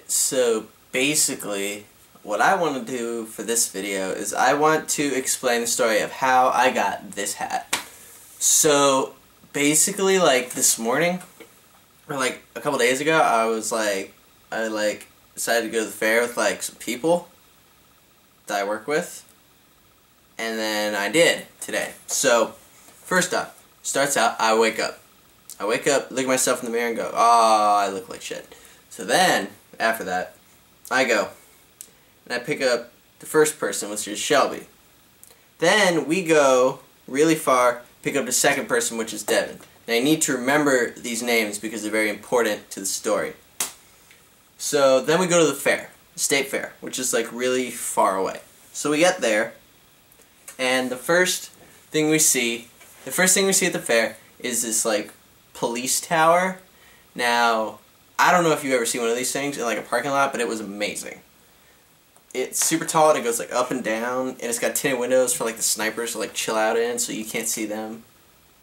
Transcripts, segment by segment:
So basically, what I want to do for this video is I want to explain the story of how I got this hat. So basically, like this morning, or like a couple days ago, I decided to go to the fair with like some people that I work with, and then I did today. So first up, starts out, I wake up, look at myself in the mirror and go, oh, I look like shit. So then, after that, I go, and I pick up the first person, which is Shelby. Then we go really far, pick up the second person, which is Devin. Now you need to remember these names because they're very important to the story. So then we go to the fair, the state fair, which is like really far away. So we get there, and the first thing we see at the fair is this like police tower. Now, I don't know if you've ever seen one of these things in like a parking lot, but it was amazing. It's super tall and it goes like up and down, and it's got tinted windows for like the snipers to like chill out in, so you can't see them,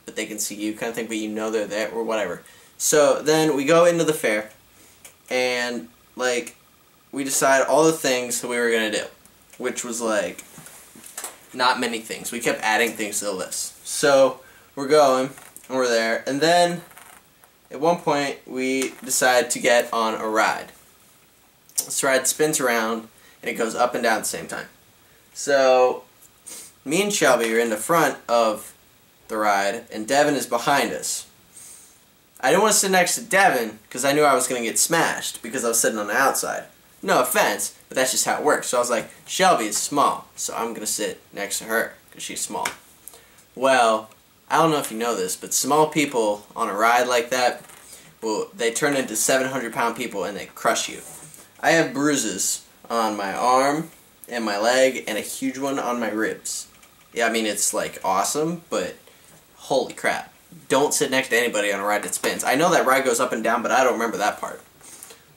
but they can see you kind of thing, but you know they're there or whatever. So then we go into the fair, and like we decide all the things that we were gonna do, which was like not many things. We kept adding things to the list. So we're going, and we're there, and then at one point we decide to get on a ride. This ride spins around and it goes up and down at the same time. So me and Shelby are in the front of the ride and Devin is behind us. I didn't want to sit next to Devin because I knew I was going to get smashed because I was sitting on the outside. No offense, but that's just how it works. So I was like, Shelby is small, so I'm going to sit next to her because she's small. Well, I don't know if you know this, but small people on a ride like that, well, they turn into 700-pound people and they crush you. I have bruises on my arm and my leg and a huge one on my ribs. Yeah, I mean, it's like awesome, but holy crap. Don't sit next to anybody on a ride that spins. I know that ride goes up and down, but I don't remember that part.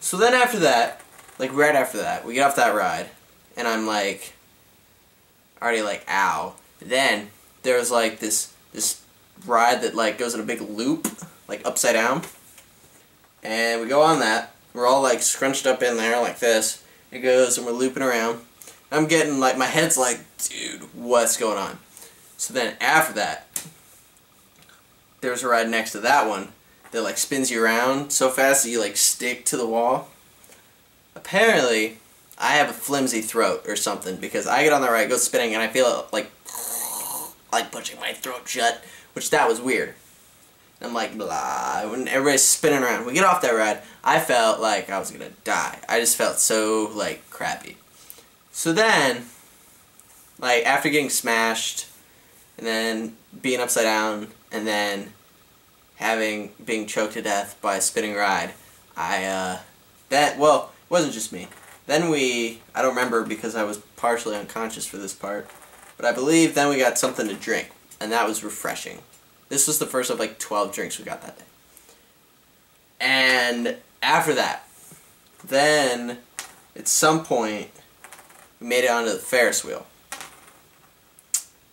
So then after that, like right after that, we get off that ride, and I'm like, already like, ow. Then there's like this ride that like goes in a big loop, like upside down, and we go on that. We're all like scrunched up in there like this. It goes and we're looping around. I'm getting like, my head's like, dude, what's going on? So then after that, there's a ride next to that one that like spins you around so fast that you like stick to the wall. Apparently, I have a flimsy throat or something because I get on the ride, it goes spinning, and I feel it like pushing my throat shut, which that was weird. And I'm like, blah, when everybody's spinning around. We get off that ride, I felt like I was gonna die. I just felt so, like, crappy. So then, like, after getting smashed, and then being upside down, and then being choked to death by a spinning ride, well, it wasn't just me. Then I don't remember because I was partially unconscious for this part, but I believe then we got something to drink, and that was refreshing. This was the first of like 12 drinks we got that day. And after that, then at some point we made it onto the Ferris wheel.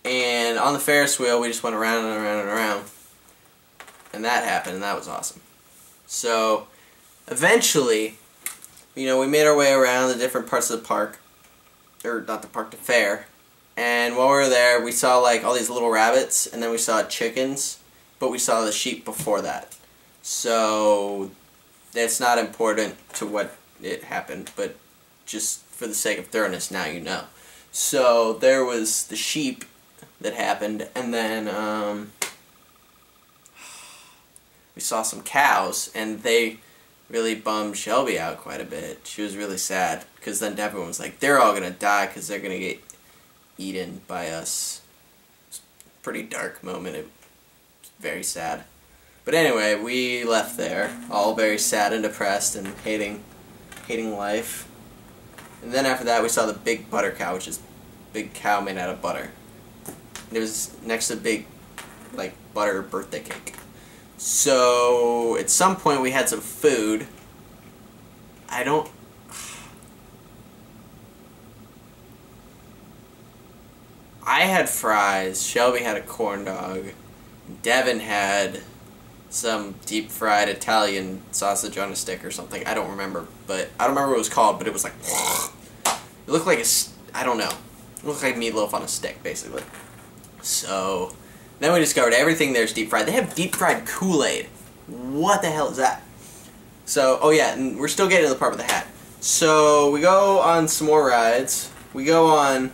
And on the Ferris wheel we just went around and around and around. And that happened, and that was awesome. So eventually, you know, we made our way around the different parts of the park, or not the park, the fair. And while we were there, we saw like all these little rabbits, and then we saw chickens, but we saw the sheep before that. So it's not important to what it happened, but just for the sake of thoroughness, now you know. So there was the sheep that happened, and then we saw some cows, and they really bummed Shelby out quite a bit. She was really sad, because then everyone was like, they're all going to die because they're going to get eaten by us. It's a pretty dark moment. It was very sad. But anyway, we left there, all very sad and depressed and hating life. And then after that, we saw the big butter cow, which is a big cow made out of butter. And it was next to a big, like, butter birthday cake. So at some point we had some food. I had fries, Shelby had a corn dog, Devin had some deep fried Italian sausage on a stick or something. I don't remember, but I don't remember what it was called, but it was like, it looked like I don't know. It looked like meatloaf on a stick, basically. So, then we discovered everything there's deep fried. They have deep fried Kool-Aid. What the hell is that? So, oh yeah, and we're still getting to the part with the hat. So, we go on some more rides. We go on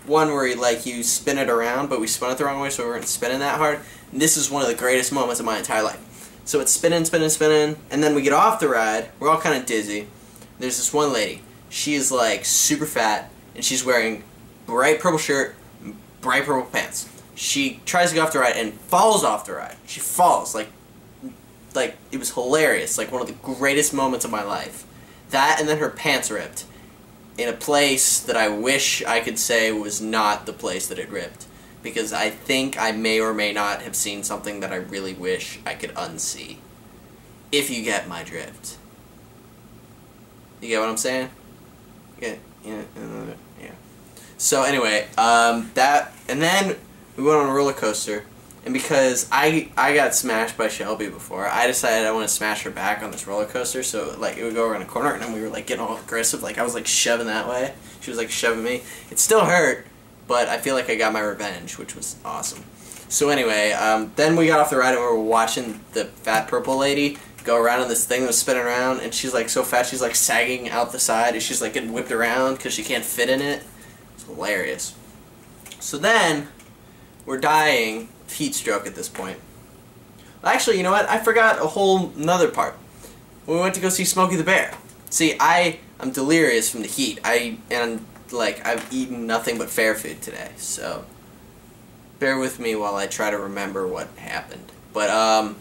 one where you spin it around, but we spun it the wrong way, so we weren't spinning that hard. And this is one of the greatest moments of my entire life. So it's spinning, spinning, spinning, and then we get off the ride. We're all kind of dizzy. There's this one lady. She is like super fat, and she's wearing bright purple shirt, bright purple pants. She tries to get off the ride and falls off the ride. She falls like it was hilarious. Like one of the greatest moments of my life. That and then her pants ripped in a place that I wish I could say was not the place that it ripped. Because I think I may or may not have seen something that I really wish I could unsee. If you get my drift. You get what I'm saying? Yeah. So anyway, and then we went on a roller coaster, and because I got smashed by Shelby before, I decided I want to smash her back on this roller coaster. So like it would go around a corner, and then we were like getting all aggressive. Like I was like shoving that way. She was like shoving me. It still hurt. But I feel like I got my revenge, which was awesome. So anyway, then we got off the ride and we were watching the fat purple lady go around in this thing that was spinning around, and she's like so fat she's like sagging out the side, and she's like getting whipped around because she can't fit in it. It's hilarious. So then, we're dying of heat stroke at this point. Actually, you know what? I forgot a whole nother part. We went to go see Smokey the Bear. See, I'm delirious from the heat. I've eaten nothing but fair food today, so bear with me while I try to remember what happened. But,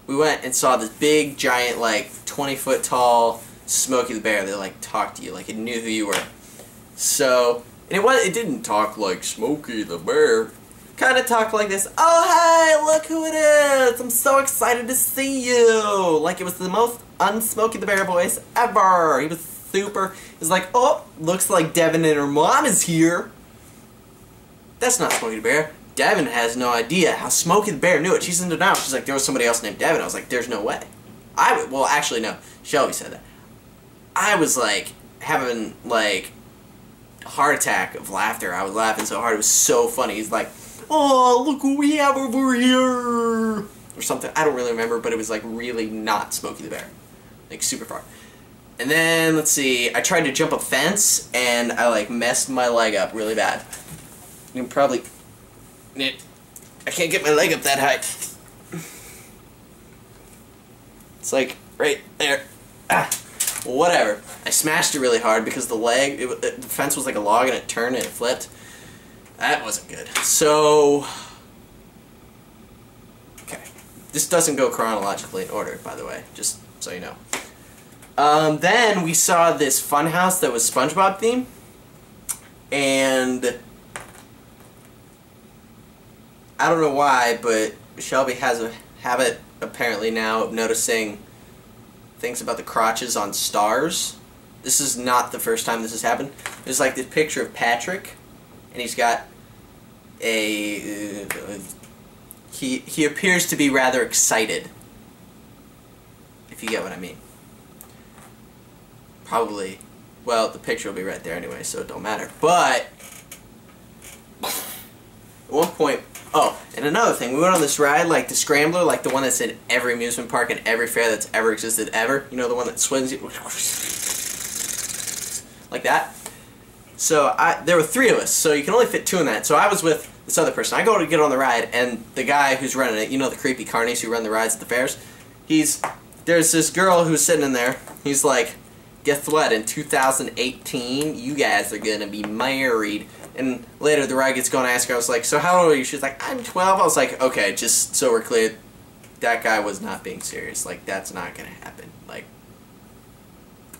we went and saw this big, giant, 20-foot tall Smokey the Bear that, talked to you, it knew who you were. So, and it didn't talk like Smokey the Bear. Kind of talked like this, "Oh, hey, look who it is! I'm so excited to see you!" Like it was the most un-Smokey the Bear voice ever. He was super. He's like, "Oh, looks like Devin and her mom is here." That's not Smokey the Bear. Devin has no idea how Smokey the Bear knew it. She's in denial. She's like, there was somebody else named Devin. I was like, there's no way. Well, actually, no. Shelby said that. I was having a heart attack of laughter. I was laughing so hard. It was so funny. He's like, "Oh, look who we have over here." Or something. I don't really remember, but it was really not Smokey the Bear. Super far. And then, let's see, I tried to jump a fence, and I messed my leg up really bad. You can probably... I can't get my leg up that high. It's right there. Ah. Well, whatever. I smashed it really hard because the fence was like a log and it turned and it flipped. That wasn't good. So, okay. This doesn't go chronologically in order, by the way, just so you know. Then we saw this funhouse that was SpongeBob themed, and I don't know why, but Shelby has a habit apparently now of noticing things about the crotches on stars. This is not the first time this has happened. There's this picture of Patrick, and he's got he appears to be rather excited, if you get what I mean. Probably, well, the picture will be right there anyway, so it don't matter. But at one point, oh, and another thing, we went on this ride, the Scrambler, the one that's in every amusement park and every fair that's ever existed ever. You know, the one that swings you like that. So there were 3 of us, so you can only fit 2 in that. So I was with this other person. I go to get on the ride, and the guy who's running it, you know, the creepy carnies who run the rides at the fairs, there's this girl who's sitting in there. He's like, "Guess what, in 2018, you guys are gonna be married." And later the ride gets going, I ask her, I was like, "So how old are you?" She's like, "I'm 12. I was like, "Okay, just so we're clear, that guy was not being serious. That's not gonna happen."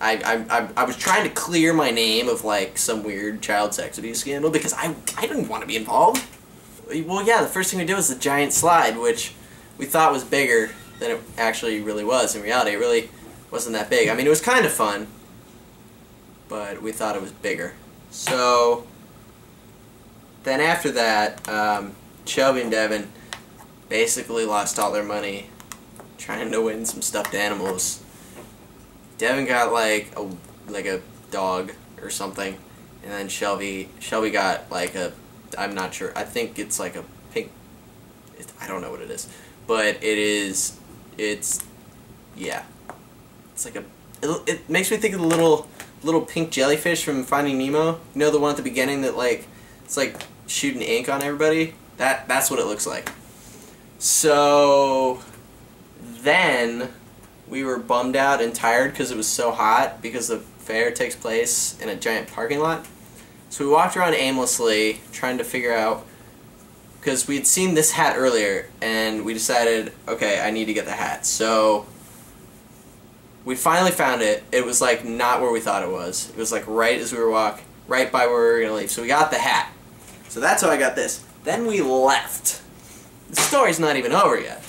I was trying to clear my name of some weird child sex abuse scandal because I didn't want to be involved. Well, yeah, the first thing we did was the giant slide, which we thought was bigger than it actually really was. In reality, it really wasn't that big. I mean, it was kind of fun, but we thought it was bigger. So then after that, Shelby and Devin basically lost all their money trying to win some stuffed animals. Devin got like a dog or something, and then Shelby got like a, I'm not sure, I think it's like a pink, I don't know what it is, but it's yeah, it's like it makes me think of the little pink jellyfish from Finding Nemo. You know, the one at the beginning that like it's like shooting ink on everybody? That's what it looks like. So then we were bummed out and tired because it was so hot, because the fair takes place in a giant parking lot. So we walked around aimlessly trying to figure out, because we had seen this hat earlier and we decided, okay, I need to get the hat. So we finally found it. It was like not where we thought it was. It was like right as we were walking, right by where we were going to leave. So we got the hat. So that's how I got this. Then we left. The story's not even over yet.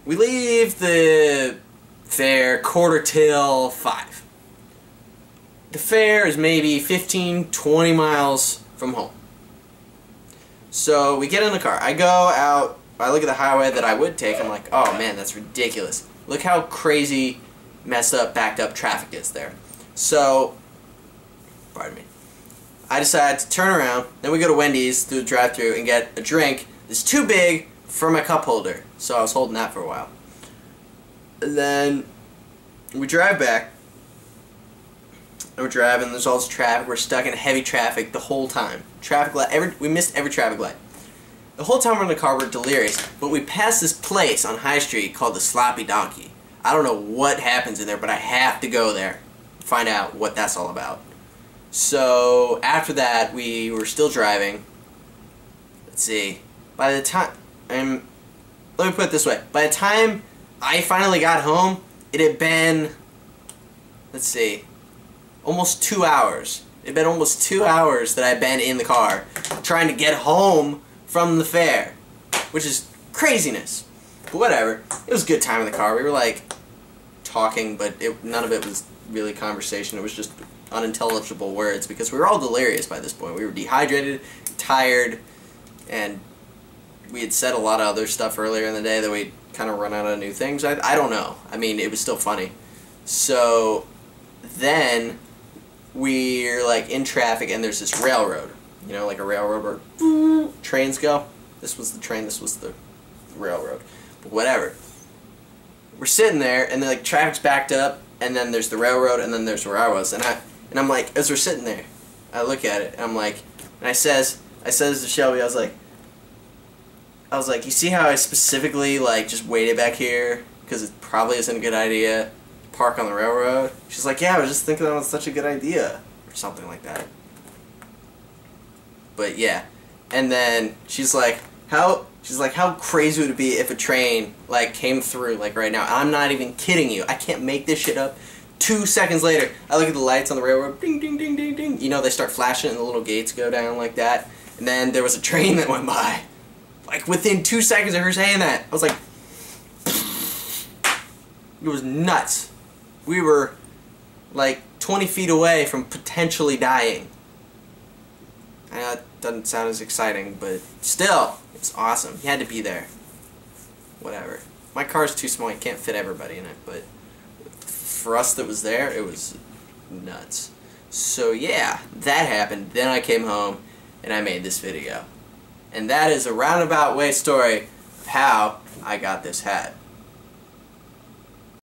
We leave the fair 5:45. The fair is maybe 15-20 miles from home. So we get in the car. I go out, I look at the highway that I would take, I'm like, oh man, that's ridiculous. Look how crazy, messed up, backed up traffic is there. So, pardon me. I decide to turn around, then we go to Wendy's through the drive-thru and get a drink that's too big for my cup holder. So I was holding that for a while. And then we drive back. And we're driving, there's all this traffic, we're stuck in heavy traffic the whole time. Traffic light, we missed every traffic light. The whole time we're in the car, we're delirious. But we pass this place on High Street called the Sloppy Donkey. I don't know what happens in there, but I have to go there to find out what that's all about. So after that, we were still driving. Let's see. By the time, let me put it this way. By the time I finally got home, it had been, let's see, almost 2 hours. It had been almost 2 hours that I'd been in the car trying to get home from the fair, which is craziness. But whatever. It was a good time in the car. We were like talking, but none of it was really conversation. It was just unintelligible words because we were all delirious by this point. We were dehydrated, tired, and we had said a lot of other stuff earlier in the day that we'd kind of run out of new things. I don't know. I mean, it was still funny. So then we're like in traffic and there's this railroad. You know, like a railroad where trains go. This was the train, this was the railroad. But whatever. We're sitting there and then like traffic's backed up and then there's the railroad and then there's where I was. And I'm like, as we're sitting there, I look at it and I'm like, and I says to Shelby, I was like, you see how I specifically like just waited back here because it probably isn't a good idea to park on the railroad? She's like, yeah, I was just thinking that was such a good idea or something like that. But yeah, and then she's like, how crazy would it be if a train like came through like right now? I'm not even kidding you. I can't make this shit up. 2 seconds later, I look at the lights on the railroad, ding, ding, ding, ding, ding. You know, they start flashing and the little gates go down like that. And then there was a train that went by. Like within 2 seconds of her saying that, I was like, it was nuts. We were like 20 feet away from potentially dying. I know it doesn't sound as exciting, but still, it's awesome. You had to be there. Whatever. My car's too small, you can't fit everybody in it, but for us that was there, it was nuts. So yeah, that happened. Then I came home and I made this video. And that is a roundabout way story of how I got this hat.